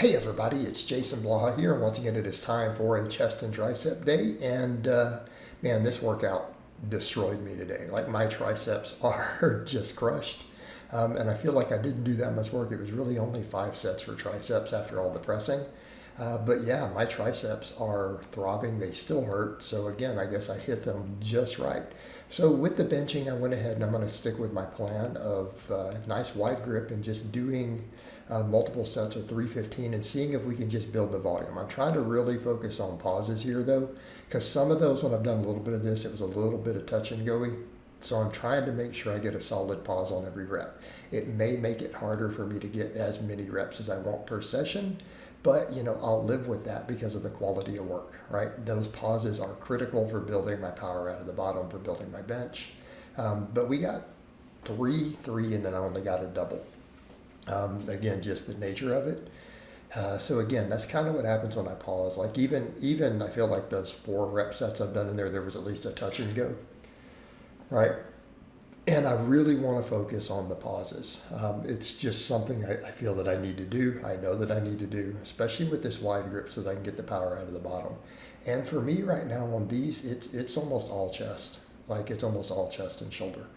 Hey everybody, it's Jason Blaha here, and once again it is time for a chest and tricep day, and man, this workout destroyed me today. Like my triceps are just crushed, and I feel like I didn't do that much work. It was really only 5 sets for triceps after all the pressing, but yeah, my triceps are throbbing. They still hurt, so again, I guess I hit them just right. So with the benching, I went ahead and I'm going to stick with my plan of nice wide grip and just doing multiple sets of 315 and seeing if we can just build the volume. I'm trying to really focus on pauses here though, because some of those, when I've done a little bit of this, it was a little bit of touch and go-y. So I'm trying to make sure I get a solid pause on every rep. It may make it harder for me to get as many reps as I want per session, but I'll live with that because of the quality of work, right? Those pauses are critical for building my power out of the bottom, for building my bench. But we got three, and then I only got a double. Again, just the nature of it. So again, that's kind of what happens when I pause. Like even I feel like those 4 rep sets I've done in there was at least a touch and go, right? And I really want to focus on the pauses. It's just something I feel that I need to do. I know that I need to do, especially with this wide grip so that I can get the power out of the bottom. And for me right now on these, it's almost all chest. Like it's almost all chest and shoulder.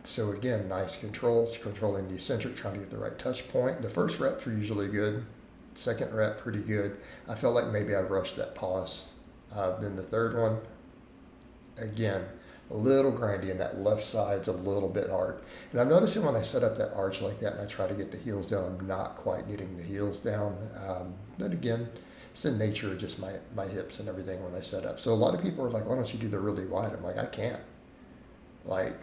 So again, nice controls, controlling the eccentric, trying to get the right touch point. The first reps are usually good. Second rep, pretty good. I felt like maybe I rushed that pause. Then the third one, again, a little grindy, and that left side's a little bit hard. And I'm noticing when I set up that arch like that and I try to get the heels down, I'm not quite getting the heels down. But again, it's the nature of just my hips and everything when I set up. So a lot of people are like, why don't you do the really wide? I'm like, I can't. Like,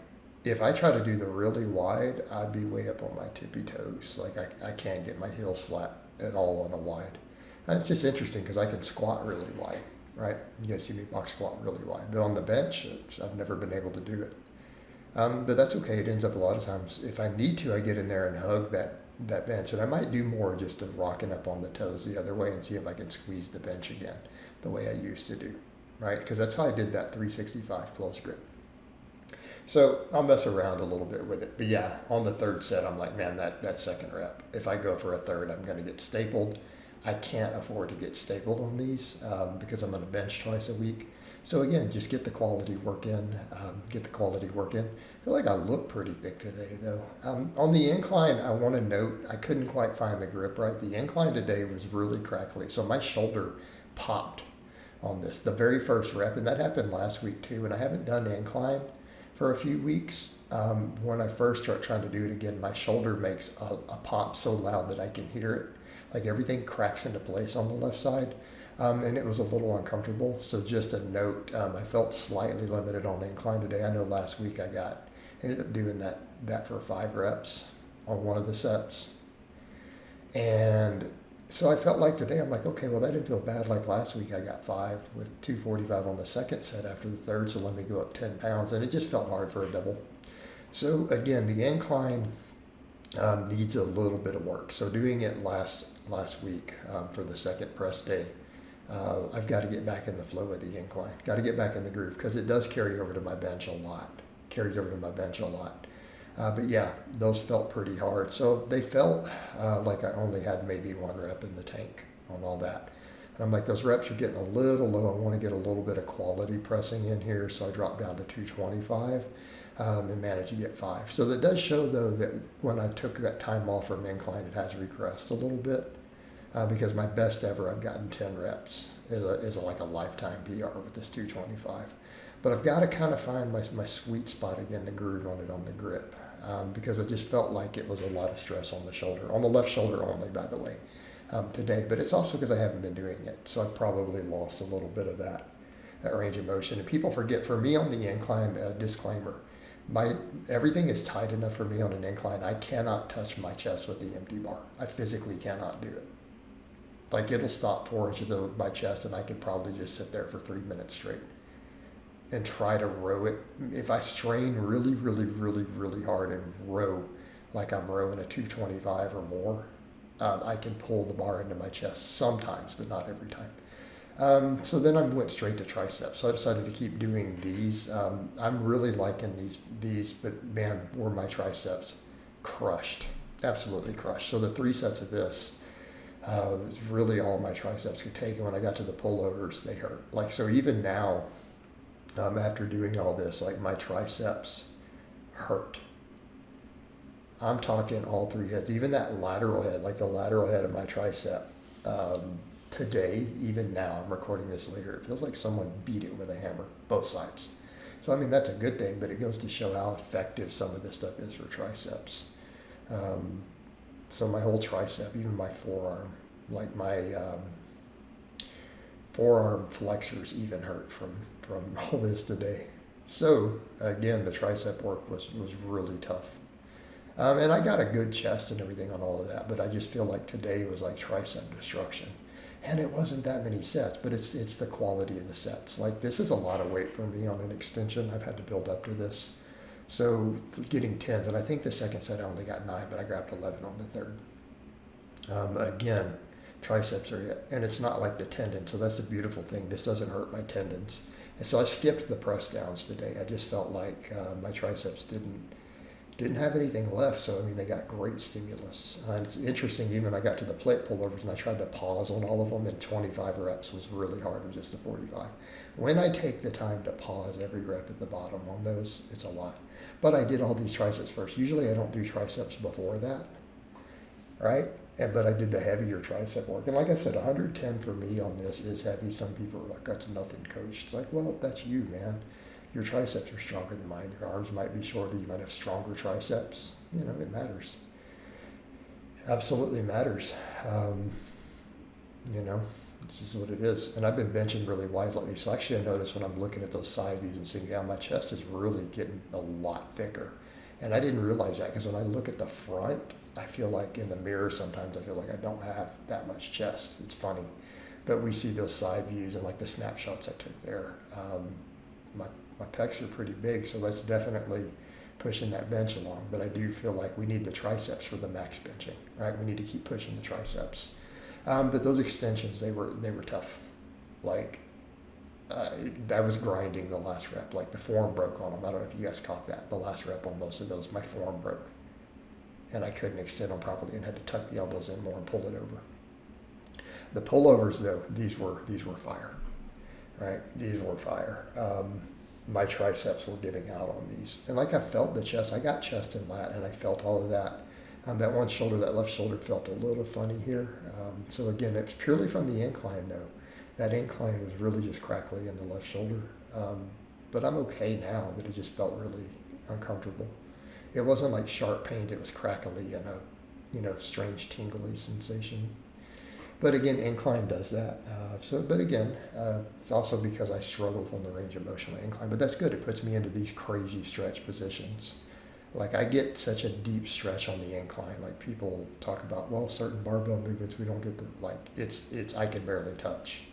if I try to do the really wide, I'd be way up on my tippy toes. Like I can't get my heels flat at all on a wide. And it's just interesting because I can squat really wide, right? You guys see me box squat really wide. But on the bench, I've never been able to do it. But that's okay. It ends up a lot of times, if I need to, I get in there and hug that bench. And I might do more just of rocking up on the toes the other way and see if I can squeeze the bench again the way I used to do, right? Because that's how I did that 365 close grip. So I'll mess around a little bit with it. But yeah, on the third set, I'm like, man, that second rep, if I go for a third, I'm going to get stapled. I can't afford to get stapled on these because I'm going to bench twice a week. So again, just get the quality work in, I feel like I look pretty thick today though. On the incline, I want to note, I couldn't quite find the grip right. The incline today was really crackly. So my shoulder popped on this, the very first rep. And that happened last week too. And I haven't done incline for a few weeks. When I first start trying to do it again, my shoulder makes a pop so loud that I can hear it. Like everything cracks into place on the left side. And it was a little uncomfortable. So just a note, I felt slightly limited on the incline today. I know last week I ended up doing that for 5 reps on one of the sets. And so I felt like today, I'm like, okay, well, that didn't feel bad. Like last week, I got 5 with 245 on the second set after the third, so let me go up 10 pounds, and it just felt hard for a double. So again, the incline needs a little bit of work. So doing it last week for the second press day, I've got to get back in the flow of the incline. Got to get back in the groove because it does carry over to my bench a lot. But yeah, those felt pretty hard. So they felt like I only had maybe 1 rep in the tank on all that. And I'm like, those reps are getting a little low. I want to get a little bit of quality pressing in here. So I dropped down to 225 and managed to get 5. So that does show though that when I took that time off from incline, it has regressed a little bit because my best ever, I've gotten 10 reps is like a lifetime PR with this 225. But I've got to kind of find my sweet spot again, the groove on it on the grip. Because I just felt like it was a lot of stress on the shoulder, on the left shoulder only, by the way, today. But it's also because I haven't been doing it, so I've probably lost a little bit of that range of motion. And people forget, for me on the incline, disclaimer, everything is tight enough for me on an incline. I cannot touch my chest with the empty bar. I physically cannot do it. Like it'll stop 4 inches over my chest, and I could probably just sit there for 3 minutes straight and try to row it. If I strain really, really, really, really hard and row like I'm rowing a 225 or more, I can pull the bar into my chest sometimes, but not every time. So then I went straight to triceps. So I decided to keep doing these. I'm really liking these, but man, were my triceps crushed, absolutely crushed. So the 3 sets of this, It was really all my triceps could take. And when I got to the pullovers, they hurt. Like, so even now, after doing all this, like my triceps hurt. I'm talking all three heads, even that lateral head, like the lateral head of my tricep. Today, even now, I'm recording this later, it feels like someone beat it with a hammer, both sides. So, I mean, that's a good thing, but it goes to show how effective some of this stuff is for triceps. So my whole tricep, even my forearm, like my forearm flexors even hurt from all this today. So, again, the tricep work was really tough. And I got a good chest and everything on all of that, but I just feel like today was like tricep destruction. And it wasn't that many sets, but it's the quality of the sets. Like, this is a lot of weight for me on an extension. I've had to build up to this. So getting 10s, and I think the second set I only got 9, but I grabbed 11 on the third. Again, triceps are it. And it's not like the tendon, so that's a beautiful thing. This doesn't hurt my tendons. And so I skipped the press downs today. I just felt like my triceps didn't have anything left, so I mean, they got great stimulus. And it's interesting, even when I got to the plate pullovers and I tried to pause on all of them, and 25 reps was really hard with just a 45. When I take the time to pause every rep at the bottom on those, it's a lot. But I did all these triceps first. Usually I don't do triceps before that, right? But I did the heavier tricep work. And like I said, 110 for me on this is heavy. Some people are like, that's nothing, coach. It's like, well, that's you, man. Your triceps are stronger than mine. Your arms might be shorter. You might have stronger triceps. You know, it matters. Absolutely matters. You know, this is what it is. And I've been benching really wide lately. So actually I noticed when I'm looking at those side views and seeing, yeah, my chest is really getting a lot thicker. And I didn't realize that, because when I look at the front, I feel like in the mirror sometimes I feel like I don't have that much chest. It's funny. But we see those side views and like the snapshots I took there. My pecs are pretty big, so that's definitely pushing that bench along. But I do feel like we need the triceps for the max benching, right? We need to keep pushing the triceps. But those extensions, they were tough. Like, I was grinding the last rep. Like, the form broke on them. I don't know if you guys caught that. The last rep on most of those, my form broke. And I couldn't extend them properly and had to tuck the elbows in more and pull it over. The pullovers, though, these were fire, right? These were fire. My triceps were giving out on these. And like, I felt the chest. I got chest and lat, and I felt all of that. That one shoulder, that left shoulder felt a little funny here. So again, it's purely from the incline, though. That incline was really just crackly in the left shoulder. But I'm okay now, but it just felt really uncomfortable. It wasn't like sharp pain. It was crackly and a strange tingly sensation. But again, incline does that. But again, it's also because I struggle from the range of motion on incline. But that's good. It puts me into these crazy stretch positions. Like, I get such a deep stretch on the incline. Like, people talk about, well, certain barbell movements we don't get to, like, it's I can barely touch.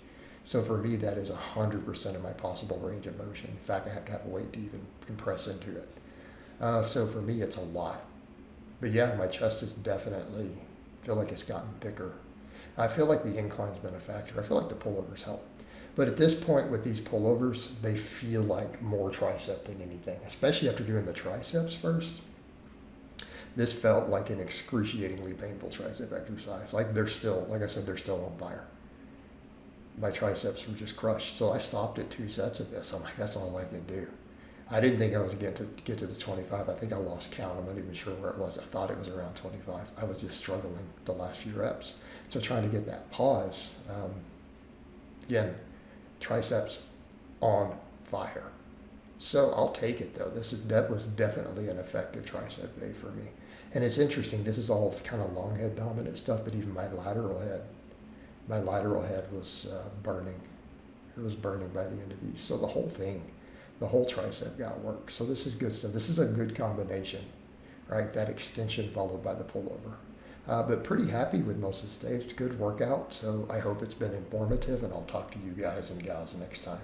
So for me, that is 100% of my possible range of motion. In fact, I have to have a weight to even compress into it. So for me, it's a lot. But yeah, my chest is definitely, feel like it's gotten thicker. I feel like the incline's been a factor. I feel like the pullovers help. But at this point with these pullovers, they feel like more tricep than anything, especially after doing the triceps first. This felt like an excruciatingly painful tricep exercise. Like, they're still, like I said, they're still on fire. My triceps were just crushed. So I stopped at 2 sets of this. I'm like, that's all I can do. I didn't think I was going to get to the 25. I think I lost count. I'm not even sure where it was. I thought it was around 25. I was just struggling the last few reps. So trying to get that pause. Again, triceps on fire. So I'll take it, though. That was definitely an effective tricep day for me. And it's interesting. This is all kind of long head dominant stuff, but even my lateral head was burning. It was burning by the end of these. So the whole tricep got work. So this is good stuff. This is a good combination, right? That extension followed by the pullover. But pretty happy with most of this day. It's a good workout. So I hope it's been informative, and I'll talk to you guys and gals next time.